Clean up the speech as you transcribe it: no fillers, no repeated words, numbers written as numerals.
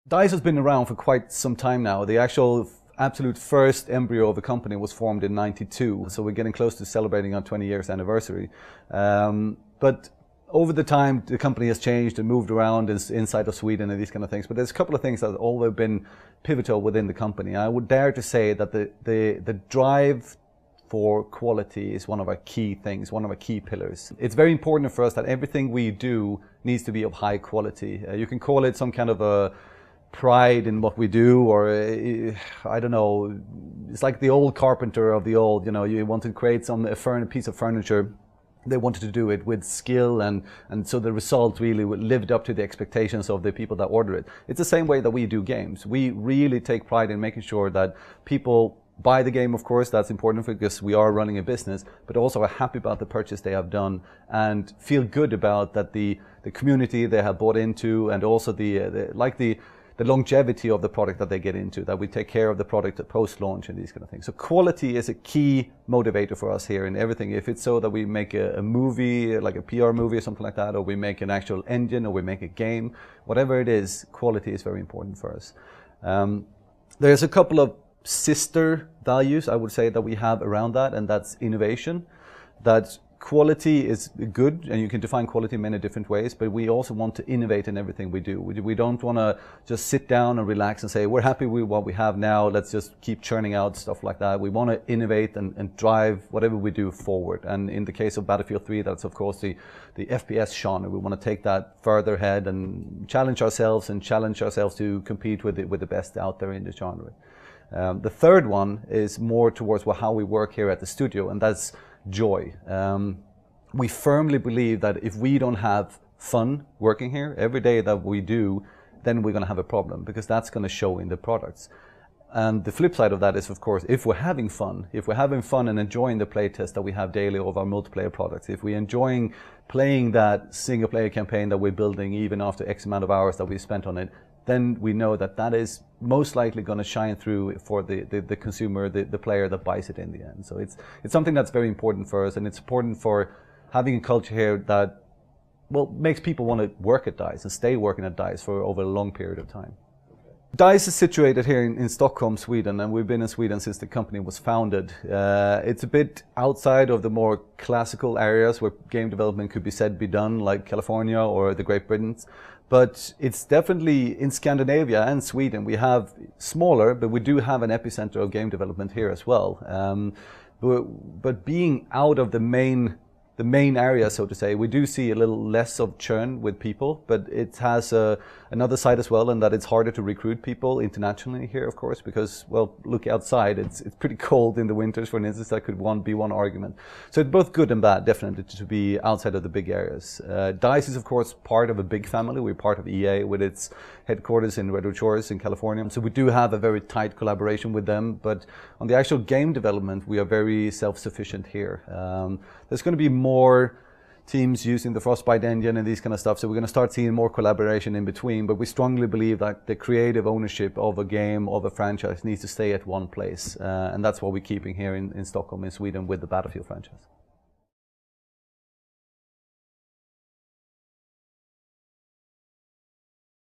DICE has been around for quite some time now. The actual absolute first embryo of the company was formed in '92, so we're getting close to celebrating our 20 years anniversary. But over the time, the company has changed and moved around inside of Sweden and these kind of things. But there's a couple of things that have always been pivotal within the company. I would dare to say that the drive for quality is one of our key things, one of our key pillars. It's very important for us that everything we do needs to be of high quality. You can call it some kind of a pride in what we do, or I don't know, it's like the old carpenter of the old, you know, you want to create a piece of furniture. They wanted to do it with skill, and so the result really lived up to the expectations of the people that order it. It's the same way that we do games. We really take pride in making sure that people buy the game, of course, that's important because we are running a business, but also are happy about the purchase they have done and feel good about that the community they have bought into, and also the longevity of the product that they get into, that we take care of the product at post-launch and these kind of things. So quality is a key motivator for us here in everything. If it's so that we make a movie, like a PR movie or something like that, or we make an actual engine, or we make a game, whatever it is, quality is very important for us. There's a couple of sister values, I would say, that we have around that, and that's innovation. That quality is good, and you can define quality in many different ways, but we also want to innovate in everything we do. We don't want to just sit down and relax and say, we're happy with what we have now, let's just keep churning out stuff like that. We want to innovate and drive whatever we do forward. And in the case of Battlefield 3, that's of course the FPS genre. We want to take that further ahead and challenge ourselves to compete with the best out there in the genre. The third one is more towards how we work here at the studio, and that's joy. We firmly believe that if we don't have fun working here every day that we do, then we're going to have a problem, because that's going to show in the products. And the flip side of that is, of course, if we're having fun and enjoying the playtest that we have daily of our multiplayer products, if we're enjoying playing that single player campaign that we're building even after X amount of hours that we spent on it, then we know that that is most likely going to shine through for the consumer, the player that buys it in the end. So it's something that's very important for us, and it's important for having a culture here that, well, makes people want to work at DICE and stay working at DICE for over a long period of time. Okay. DICE is situated here in Stockholm, Sweden, and we've been in Sweden since the company was founded. It's a bit outside of the more classical areas where game development could be done, like California or the Great Britain. But it's definitely in Scandinavia and Sweden. We have smaller, but we do have an epicenter of game development here as well. But being out of the main area, so to say, we do see a little less of churn with people, but it has another side as well, and that it's harder to recruit people internationally here, of course, because, well, look outside, it's pretty cold in the winters, for instance. That could be one argument. So it's both good and bad, definitely, to be outside of the big areas. DICE is, of course, part of a big family. We're part of EA with its headquarters in Redwood Shores in California. So we do have a very tight collaboration with them, but on the actual game development, we are very self-sufficient here. There's going to be more teams using the Frostbite engine and these kind of stuff, so we're going to start seeing more collaboration in between, but we strongly believe that the creative ownership of a game, of a franchise, needs to stay at one place, and that's what we're keeping here in Stockholm, in Sweden, with the Battlefield franchise.